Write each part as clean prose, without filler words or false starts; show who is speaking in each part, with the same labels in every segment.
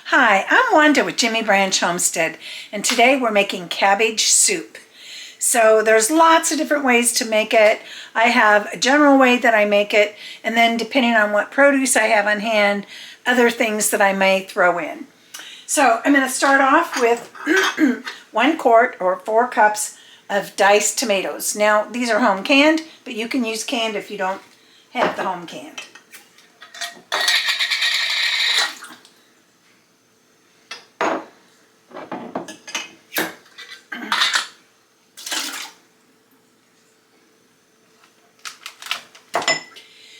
Speaker 1: Hi, I'm Wanda with Jimmy Branch Homestead, and today we're making cabbage soup. So there's lots of different ways to make it. I have a general way that I make it, and then depending on what produce I have on hand, other things that I may throw in. So I'm going to start off with 1 quart or 4 cups of diced tomatoes. Now these are home canned, but you can use canned if you don't have the home canned.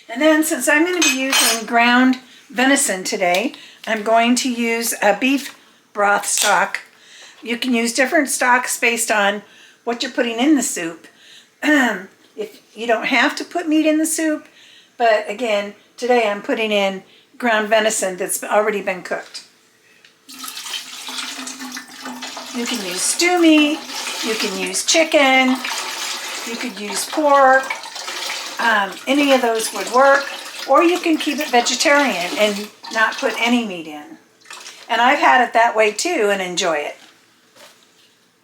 Speaker 1: And then since I'm going to be using ground venison today, I'm going to use a beef broth stock. You can use different stocks based on what you're putting in the soup. If you don't have to put meat in the soup, but again, today I'm putting in ground venison that's already been cooked. You can use stew meat, you can use chicken, you could use pork. Any of those would work, or you can keep it vegetarian and not put any meat in. And I've had it that way too and enjoy it.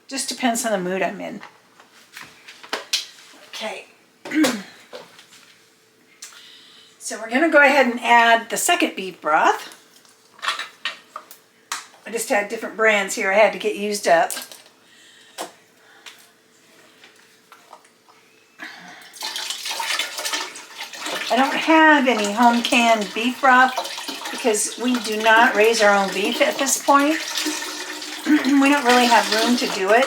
Speaker 1: Just depends on the mood I'm in. Okay. So we're going to go ahead and add the second beef broth. I just had different brands here I had to get used up. I don't have any home canned beef broth because we do not raise our own beef at this point. We don't really have room to do it.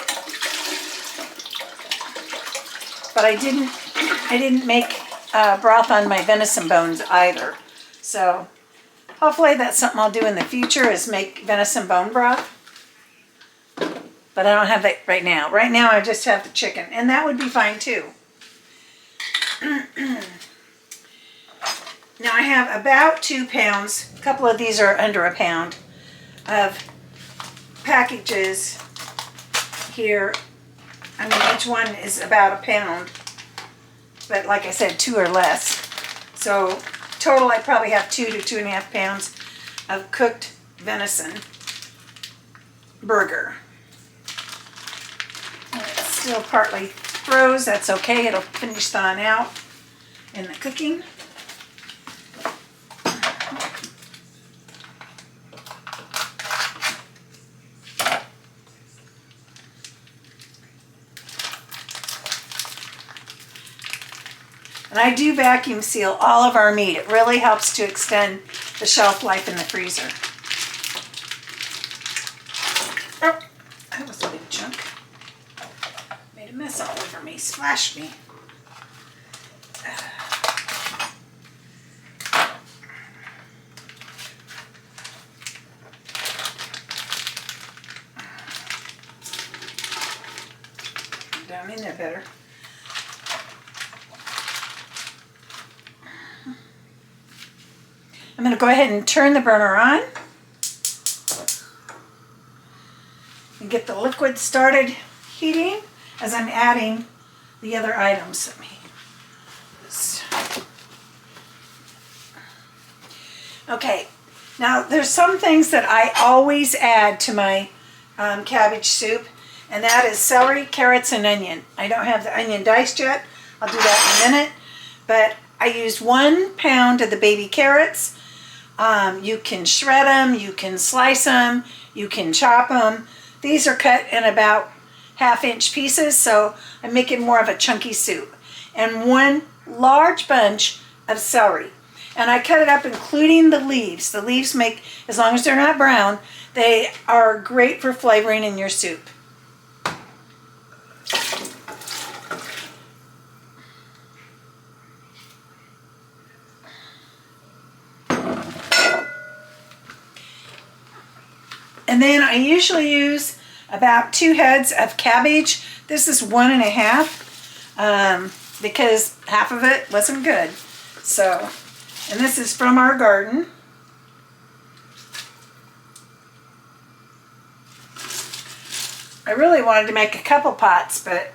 Speaker 1: But I didn't make broth on my venison bones either. So hopefully that's something I'll do in the future, is make venison bone broth. But I don't have that right now. Right now I just have the chicken, and that would be fine too. Now I have about 2 pounds, a couple of these are under a pound, of packages here. I mean, each one is about a pound, but like I said, 2 or less. So total I probably have 2 to 2.5 pounds of cooked venison burger. And it's still partly froze, that's okay, it'll finish thawing out in the cooking. And I do vacuum seal all of our meat. It really helps to extend the shelf life in the freezer. Oh, that was a big chunk. Made a mess all over me, splashed me. Down in there better. I'm going to go ahead and turn the burner on and get the liquid started heating as I'm adding the other items. Okay, now there's some things that I always add to my cabbage soup, and that is celery, carrots, and onion. I don't have the onion diced yet. I'll do that in a minute, but I used 1 pound of the baby carrots. You can shred them, you can slice them, you can chop them. These are cut in about 1/2-inch pieces, so I'm making more of a chunky soup. And 1 large bunch of celery. And I cut it up including the leaves. The leaves make, as long as they're not brown, they are great for flavoring in your soup. And then I usually use about 2 heads of cabbage. This is 1.5 because half of it wasn't good. So, and this is from our garden. I really wanted to make a couple pots, but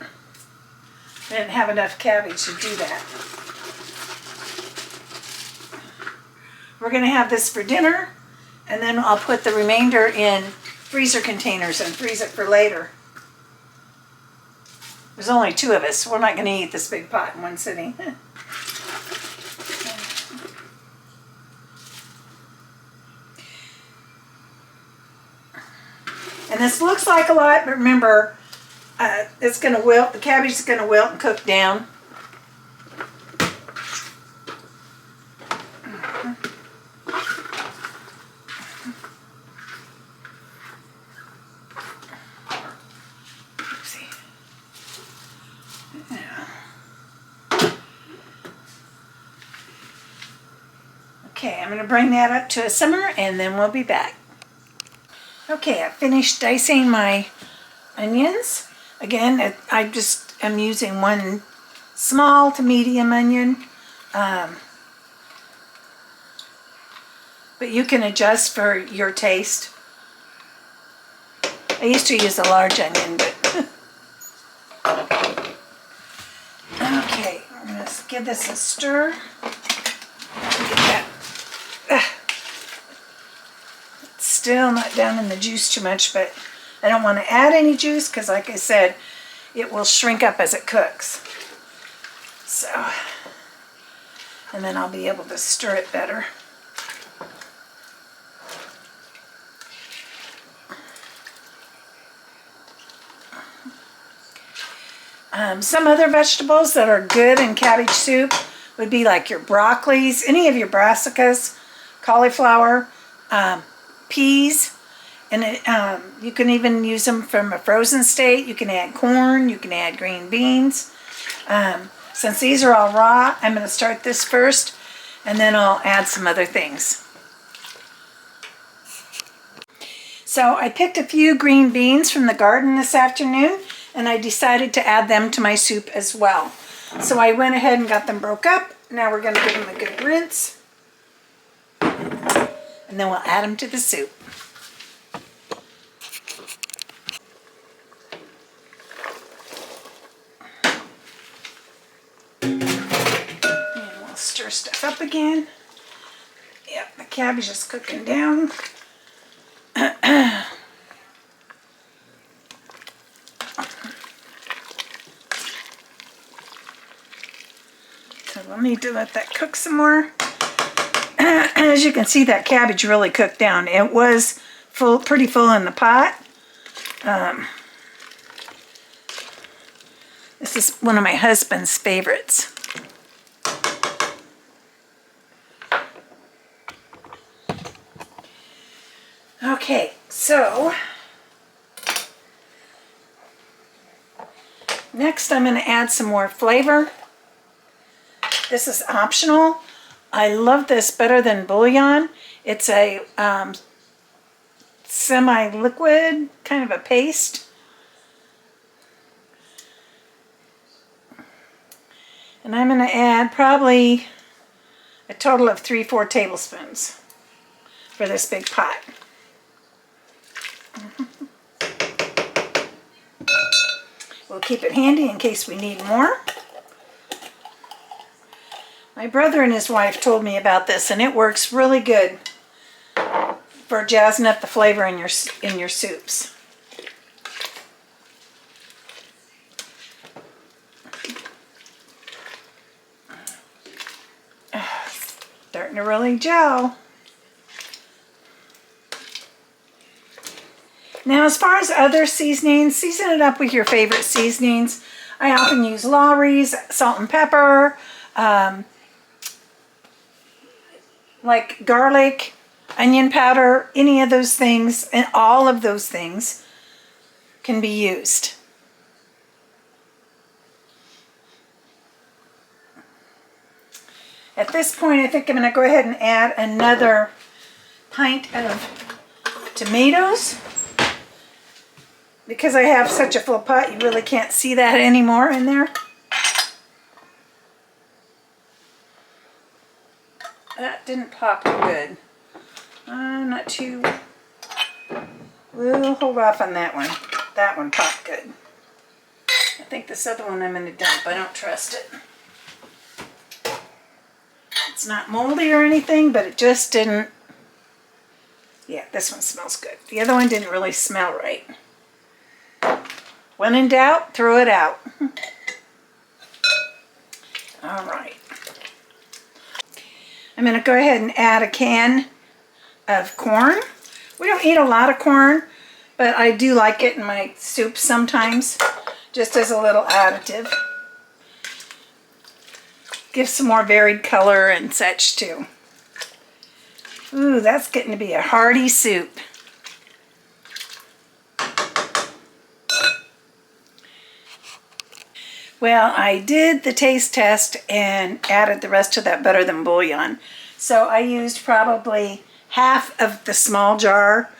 Speaker 1: I didn't have enough cabbage to do that. We're going to have this for dinner, And then I'll put the remainder in freezer containers and freeze it for later. There's only 2 of us, so we're not going to eat this big pot in one sitting. And this looks like a lot, but remember, it's going to wilt. The cabbage is going to wilt and cook down. Okay, I'm going to bring that up to a simmer and then we'll be back. Okay, I finished dicing my onions. Again, I just am using 1 small to medium onion. But you can adjust for your taste. I used to use a large onion, but okay, I'm going to give this a stir. Get that. It's still not down in the juice too much, but I don't want to add any juice because, like I said, it will shrink up as it cooks. So, and then I'll be able to stir it better. Some other vegetables that are good in cabbage soup would be like your broccolis, any of your brassicas, cauliflower, peas, and you can even use them from a frozen state. You can add corn, you can add green beans. Since these are all raw, I'm going to start this first, and then I'll add some other things. So I picked a few green beans from the garden this afternoon, and I decided to add them to my soup as well. So I went ahead and got them broke up. Now we're going to give them a good rinse. And then we'll add them to the soup. And we'll stir stuff up again. Yep, the cabbage is cooking down. So we'll need to let that cook some more. As you can see, that cabbage really cooked down. It was pretty full in the pot. This is one of my husband's favorites. Okay, so next I'm going to add some more flavor. This is optional. I love this better than bouillon. It's a semi-liquid, kind of a paste. And I'm going to add probably a total of 3-4 tablespoons for this big pot. We'll keep it handy in case we need more. My brother and his wife told me about this, and it works really good for jazzing up the flavor in your soups. Starting to really gel. Now, as far as other seasonings, season it up with your favorite seasonings. I often use Lawry's, salt and pepper, like garlic, onion powder, any of those things, and all of those things can be used. At this point, I think I'm going to go ahead and add another pint of tomatoes. Because I have such a full pot, you really can't see that anymore in there. That didn't pop too good. Not too... We'll hold off on that one. That one popped good. I think this other one I'm going to dump. I don't trust it. It's not moldy or anything, but it just didn't Yeah, this one smells good. The other one didn't really smell right. When in doubt, throw it out. All right. I'm going to go ahead and add a can of corn. We don't eat a lot of corn, but I do like it in my soup sometimes, just as a little additive. Give some more varied color and such too. Ooh, that's getting to be a hearty soup. Well, I did the taste test and added the rest of that better than bouillon. So I used probably half of the small jar.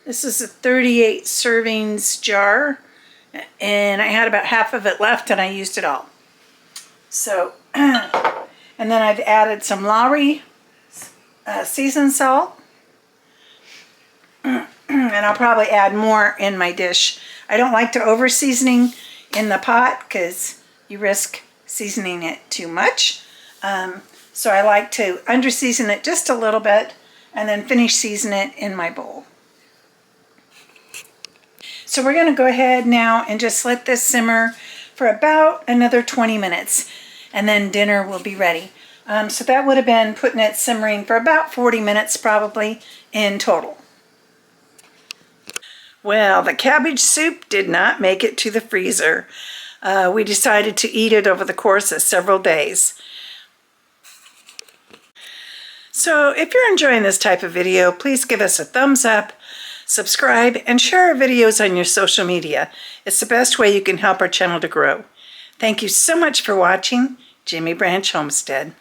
Speaker 1: This is a 38 servings jar, and I had about half of it left and I used it all. So, and then I've added some Lowry seasoned salt. And I'll probably add more in my dish. I don't like to over seasoning in the pot because you risk seasoning it too much. So I like to under season it just a little bit and then finish season it in my bowl. So we're going to go ahead now and just let this simmer for about another 20 minutes and then dinner will be ready. So that would have been putting it simmering for about 40 minutes probably in total. Well, the cabbage soup did not make it to the freezer. We decided to eat it over the course of several days. So if you're enjoying this type of video, please give us a thumbs up, subscribe, and share our videos on your social media. It's the best way you can help our channel to grow. Thank you so much for watching. Jimmy Branch Homestead.